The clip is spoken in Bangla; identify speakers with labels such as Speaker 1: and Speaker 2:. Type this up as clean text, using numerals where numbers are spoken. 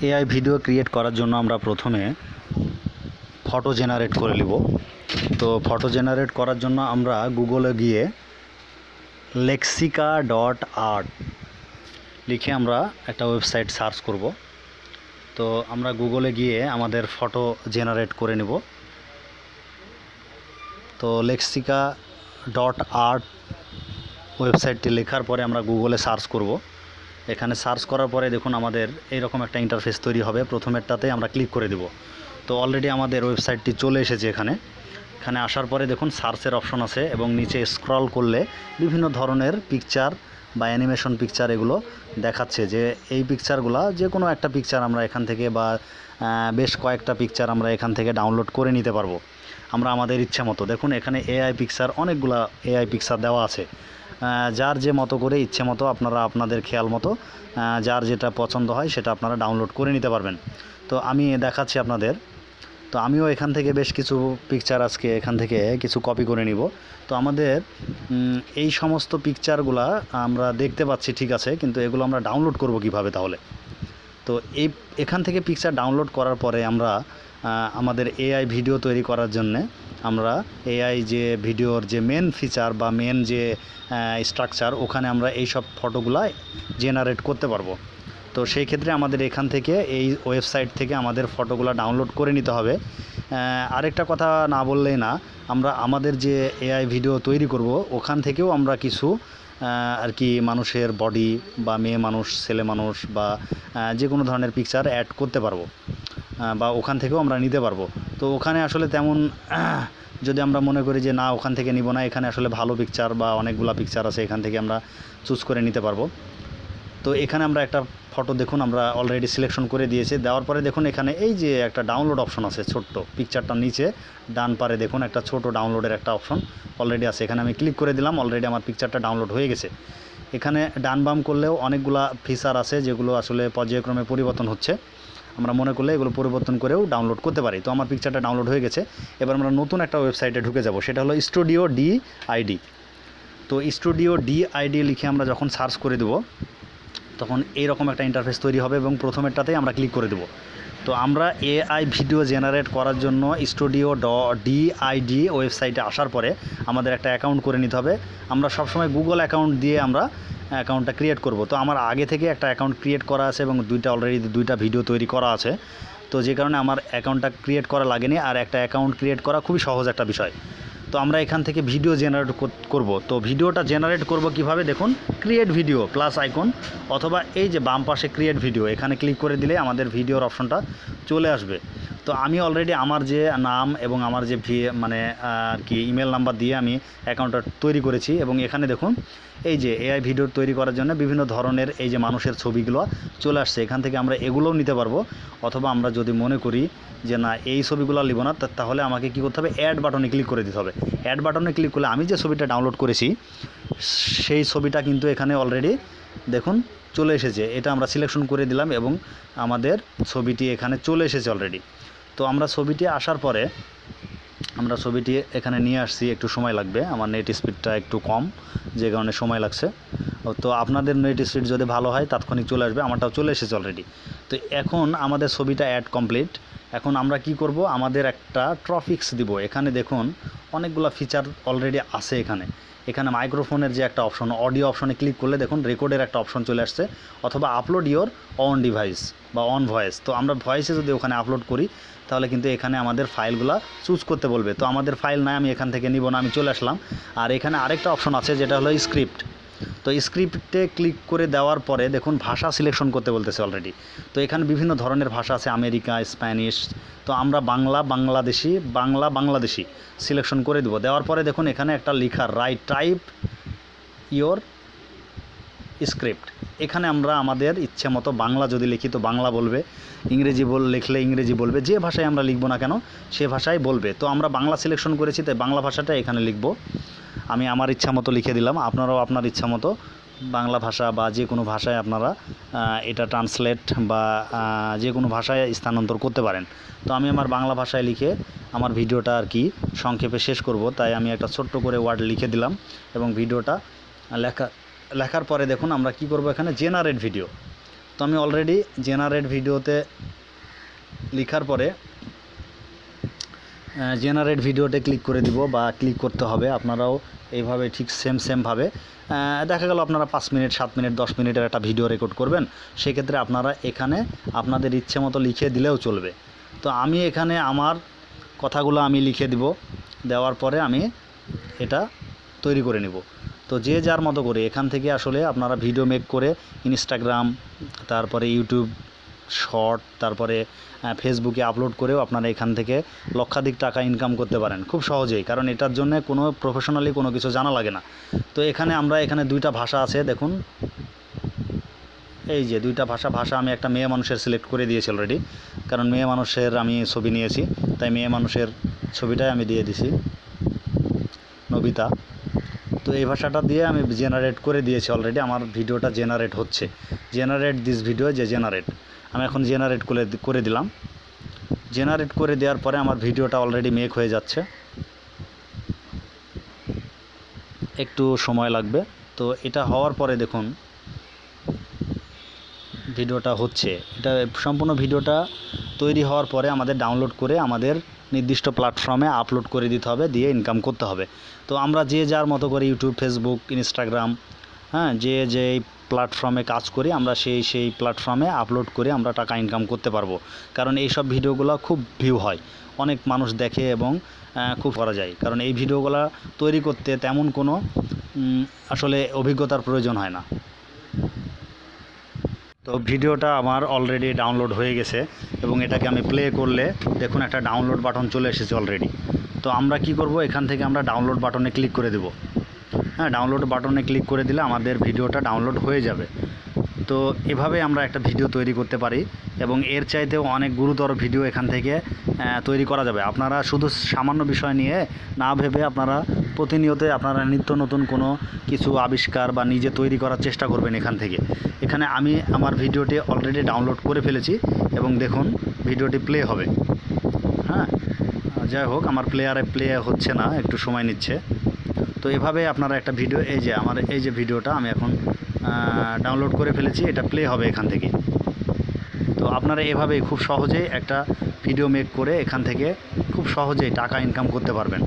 Speaker 1: এআই ভিডিও ক্রিয়েট করার জন্য আমরা প্রথমে ফটো জেনারেট করে নিব। তো ফটো জেনারেট করার জন্য আমরা গুগলে গিয়ে lexica.art লিখে আমরা একটা ওয়েবসাইট সার্চ করব। তো আমরা গুগলে গিয়ে আমাদের ফটো জেনারেট করে নেব। তো lexica.art ওয়েবসাইটটি লেখার পরে আমরা গুগলে সার্চ করব। এখানে সার্চ করার পরে দেখুন আমাদের এইরকম একটা ইন্টারফেস তৈরি হবে। প্রথমেরটাতে আমরা ক্লিক করে দেব। তো অলরেডি আমাদের ওয়েবসাইটটি চলে এসেছে। এখানে আসার পরে দেখুন সার্চের অপশন আছে এবং নিচে স্ক্রল করলে বিভিন্ন ধরনের পিকচার বা অ্যানিমেশন পিকচার এগুলো দেখাচ্ছে যে এই পিকচারগুলো যে কোনো একটা পিকচার আমরা এখান থেকে বা বেশ কয়েকটা পিকচার আমরা এখান থেকে ডাউনলোড করে নিতে পারবো আমরা আমাদের ইচ্ছা মতো। দেখুন এখানে এআই পিকচার অনেকগুলা এআই পিকচার দেওয়া আছে। যার যে মতো করে ইচ্ছে মতো আপনারা আপনাদের খেয়াল মতো যার যেটা পছন্দ হয় সেটা আপনারা ডাউনলোড করে নিতে পারবেন। তো আমি দেখাচ্ছি আপনাদের। তো আমিও এখান থেকে বেশ কিছু পিকচার আজকে এখান থেকে কিছু কপি করে নিব। তো আমাদের এই সমস্ত পিকচারগুলা আমরা দেখতে পাচ্ছি ঠিক আছে, কিন্তু এগুলো আমরা ডাউনলোড করব কিভাবে তাহলে? তো এখান থেকে পিকচার ডাউনলোড করার পরে আমরা আমাদের এআই ভিডিও তৈরি করার জন্যে আমরা এআই যে ভিডিওর যে মেন ফিচার বা মেন যে স্ট্রাকচার ওখানে আমরা এই সব ফটোগুলা জেনারেট করতে পারবো। তো সেই ক্ষেত্রে আমাদের এখান থেকে এই ওয়েবসাইট থেকে আমাদের ফটোগুলো ডাউনলোড করে নিতে হবে। আরেকটা কথা না বললেই না, আমরা আমাদের যে এআই ভিডিও তৈরি করব ওখান থেকেও আমরা কিছু আর কি মানুষের বডি বা মেয়ে মানুষ ছেলে মানুষ বা যে কোনো ধরনের পিকচার অ্যাড করতে পারবো বা ওখান থেকেও আমরা নিতে পারবো। তো ওখানে আসলে তেমন যদি আমরা মনে করি যে না ওখান থেকে নিব না, এখানে আসলে ভালো পিকচার বা অনেকগুলো পিকচার আছে এখান থেকে আমরা চুজ করে নিতে পারবো। তো এখানে আমরা একটা ফটো দেখুন আমরা অলরেডি সিলেকশন করে দিয়েছি। দেওয়ার পরে দেখুন এখানে এই যে একটা ডাউনলোড অপশন আছে ছোট্ট পিকচারটার নিচে ডান পারে দেখুন একটা ছোট ডাউনলোডের একটা অপশন অলরেডি আছে। এখানে আমি ক্লিক করে দিলাম, অলরেডি আমার পিকচারটা ডাউনলোড হয়ে গেছে। এখানে ডান বাম করলেও অনেকগুলা ফিচার আছে যেগুলো আসলে পর্যায়ক্রমে পরিবর্তন হচ্ছে। আমরা মনে করলে এগুলো পরিবর্তন করেও ডাউনলোড করতে পারি। তো আমার পিকচারটা ডাউনলোড হয়ে গেছে। এবার আমরা নতুন একটা ওয়েবসাইটে ঢুকে যাব, সেটা হলো স্টুডিও ডিআইডি। তো স্টুডিও ডিআইডি লিখে আমরা যখন সার্চ করে দেবো তখন এইরকম একটা ইন্টারফেস তৈরি হবে এবং প্রথমেরটাতেই আমরা ক্লিক করে দেবো। তো আমরা এআই ভিডিও জেনারেট করার জন্য স্টুডিও ডিআইডি ওয়েবসাইটে আসার পরে আমাদের একটা অ্যাকাউন্ট করে নিতে হবে। আমরা সবসময় গুগল অ্যাকাউন্ট দিয়ে আমরা অ্যাকাউন্টটা ক্রিয়েট করব। তো আমার আগে থেকে একটা অ্যাকাউন্ট ক্রিয়েট করা আছে এবং অলরেডি দুইটা ভিডিও তৈরি করা আছে। তো যে কারণে আমার অ্যাকাউন্টটা ক্রিয়েট করা লাগেনি, আর একটা অ্যাকাউন্ট ক্রিয়েট করা খুবই সহজ একটা বিষয়। তো আমরা এখান থেকে ভিডিও জেনারেট করব। তো ভিডিওটা জেনারেট করব কিভাবে দেখুন, ক্রিয়েট ভিডিও প্লাস আইকন অথবা এই যে বাম পাশে ক্রিয়েট ভিডিও এখানে ক্লিক করে দিলে আমাদের ভিডিওর অপশনটা চলে আসবে। তো আমি অলরেডি আমার যে নাম এবং আমার যে মানে আর কি ইমেল নাম্বার দিয়ে আমি অ্যাকাউন্টটা তৈরি করেছি এবং এখানে দেখুন এই যে এআই ভিডিও তৈরি করার জন্য বিভিন্ন ধরনের এই যে মানুষের ছবিগুলো চলে আসছে। এখান থেকে আমরা এগুলোও নিতে পারবো, অথবা আমরা যদি মনে করি যে না এই ছবিগুলো নিব না তাহলে আমাকে কী করতে হবে, অ্যাড বাটনে ক্লিক করে দিতে হবে। অ্যাড বাটনে ক্লিক করলে আমি যে ছবিটা ডাউনলোড করেছি সেই ছবিটা কিন্তু এখানে অলরেডি দেখুন চলে এসেছে। এটা আমরা সিলেকশন করে দিলাম এবং আমাদের ছবিটি এখানে চলে এসেছে অলরেডি। তো আমরা ছবিটি আসার পরে আমরা ছবিটি এখানে নিয়ে আসছি, একটু সময় লাগবে, আমার নেট স্পিডটা একটু কম যে কারণে সময় লাগছে। তো আপনাদের নেট স্পিড যদি ভালো হয় তাৎক্ষণিক চলে আসবে, আমারটাও চলে এসেছে অলরেডি। তো এখন আমাদের ছবিটা অ্যাড কমপ্লিট। এখন আমরা কি করব, আমাদের একটা ট্রফিক্স দিব। এখানে দেখুন অনেকগুলো ফিচার অলরেডি আছে। এখানে মাইক্রোফোনের যে একটা অপশন, অডিও অপশনে ক্লিক করলে দেখুন রেকর্ডের একটা অপশন চলে আসছে, অথবা আপলোড ইওর অন ডিভাইস বা অন ভয়েস। তো আমরা ভয়েসে যদি ওখানে আপলোড করি তাহলে কিন্তু এখানে আমাদের ফাইলগুলো চুজ করতে বলবে। তো আমাদের ফাইল নাই, আমি এখান থেকে নিব না, আমি চলে আসলাম। আর এখানে আরেকটা অপশন আছে যেটা হলো স্ক্রিপ্ট। তো স্ক্রিপ্টে ক্লিক করে দেওয়ার পরে দেখুন ভাষা সিলেকশন করতে বলতেছে অলরেডি। তো এখানে বিভিন্ন ধরনের ভাষা আছে, আমেরিকা, স্প্যানিশ। তো আমরা বাংলাদেশি সিলেকশন করে দেবো। দেওয়ার পরে দেখুন এখানে একটা লেখা রাইট টাইপ ইওর স্ক্রিপ্ট। এখানে আমরা আমাদের ইচ্ছে মতো বাংলা যদি লিখি তো বাংলা বলবে, ইংরেজি লিখলে ইংরেজি বলবে, যে ভাষায় আমরা লিখবো না কেন সে ভাষায় বলবে। তো আমরা বাংলা সিলেকশন করেছি তাই বাংলা ভাষাটা এখানে লিখব। আমি আমার ইচ্ছা মতো লিখে দিলাম, আপনারাও আপনার ইচ্ছা মতো বাংলা ভাষা বা যে কোনো ভাষায় আপনারা এটা ট্রান্সলেট বা যে কোনো ভাষায় স্থানান্তর করতে পারেন। তো আমি আমার বাংলা ভাষায় লিখে আমার ভিডিওটা আর কি সংক্ষেপে শেষ করব, তাই আমি একটা ছোট্ট করে ওয়ার্ড লিখে দিলাম এবং ভিডিওটা লেখার পরে দেখুন আমরা কি করব, এখানে জেনারেট ভিডিও। তো আমি অলরেডি জেনারেট ভিডিওতে লেখার পরে জেনারেট ভিডিওতে ক্লিক করে দিব বা ক্লিক করতে হবে। আপনারাও এইভাবে ঠিক সেমভাবে দেখা গেল আপনারা 5 মিনিট 7 মিনিট 10 মিনিটের একটা ভিডিও রেকর্ড করবেন, সেক্ষেত্রে আপনারা এখানে আপনাদের ইচ্ছে মতো লিখে দিলেও চলবে। তো আমি এখানে আমার কথাগুলো আমি লিখে দিব, দেওয়ার পরে আমি এটা তৈরি করে নেব। তো যে যার মতো করে এখান থেকে আসলে আপনারা ভিডিও মেক করে ইনস্টাগ্রাম, তারপরে ইউটিউব শর্ট, তারপরে ফেসবুকে আপলোড করেও আপনারা এখান থেকে লক্ষাধিক টাকা ইনকাম করতে পারেন খুব সহজেই, কারণ এটার জন্য কোনো প্রফেশনালি কোনো কিছু জানা লাগে না। তো এখানে এখানে 2টা ভাষা আছে দেখুন, এই যে 2টা ভাষা আমি একটা মেয়ে মানুষের সিলেক্ট করে দিয়েছি অলরেডি, কারণ মেয়ে মানুষের আমি ছবি নিয়েছি, তাই মেয়ে মানুষের ছবিটাই আমি দিয়ে দিছি, নবিতা। তো এই ভাষাটা দিয়ে আমি জেনারেট করে দিয়েছি অলরেডি, আমার ভিডিওটা জেনারেট হচ্ছে। জেনারেট দিস ভিডিও, যে জেনারেট, আমি এখন জেনারেট করে দিলাম। জেনারেট করে দেওয়ার পরে আমার ভিডিওটা অলরেডি মেক হয়ে যাচ্ছে, একটু সময় লাগবে। তো এটা হওয়ার পরে দেখুন ভিডিওটা হচ্ছে। এটা সম্পূর্ণ ভিডিওটা তৈরি হওয়ার পরে আমাদের ডাউনলোড করে আমাদের নির্দিষ্ট প্ল্যাটফর্মে আপলোড করে দিতে হবে, দিয়ে ইনকাম করতে হবে। তো আমরা যে যার মতো করে ইউটিউব, ফেসবুক, ইনস্টাগ্রাম, যে যেই প্ল্যাটফর্মে কাজ করি আমরা সেই প্ল্যাটফর্মে আপলোড করে আমরা টাকা ইনকাম করতে পারবো, কারণ এই সব ভিডিওগুলো খুব ভিউ হয়, অনেক মানুষ দেখে এবং খুব করা যায়। কারণ এই ভিডিওগুলো তৈরি করতে তেমন কোনো আসলে অভিজ্ঞতার প্রয়োজন হয় না। তো ভিডিওটা আমার অলরেডি ডাউনলোড হয়ে গেছে এবং এটাকে আমি প্লে করলে দেখুন একটা ডাউনলোড বাটন চলে এসেছে অলরেডি। তো আমরা কি করব, এখান থেকে আমরা ডাউনলোড বাটনে ক্লিক করে দেব। ডাউনলোড বাটনে ক্লিক করে দিলে আমাদের ভিডিওটা ডাউনলোড হয়ে যাবে। তো এভাবে আমরা একটা ভিডিও তৈরি করতে পারি এবং এর চাইতেও অনেক গুরুতর ভিডিও এখান থেকে তৈরি করা যাবে। আপনারা শুধু সামান্য বিষয় নিয়ে না ভেবে আপনারা প্রতিনিয়ত আপনারা নিত্য নতুন কোনো কিছু আবিষ্কার বা নিজে তৈরি করার চেষ্টা করবেন এখান থেকে। এখানে আমি আমার ভিডিওটি অলরেডি ডাউনলোড করে ফেলেছি এবং দেখুন ভিডিওটি প্লে হবে। যাই হোক, আমার প্লে হচ্ছে না, একটু সময় নিচ্ছে। তো এভাবে আপনারা একটা ভিডিও, এই যে ভিডিওটা আমি এখন ডাউনলোড করে ফেলেছি, এটা প্লে হবে এখান থেকে। তো আপনারা এভাবেই খুব সহজেই একটা ভিডিও মেক করে এখান থেকে খুব সহজেই টাকা ইনকাম করতে পারবেন।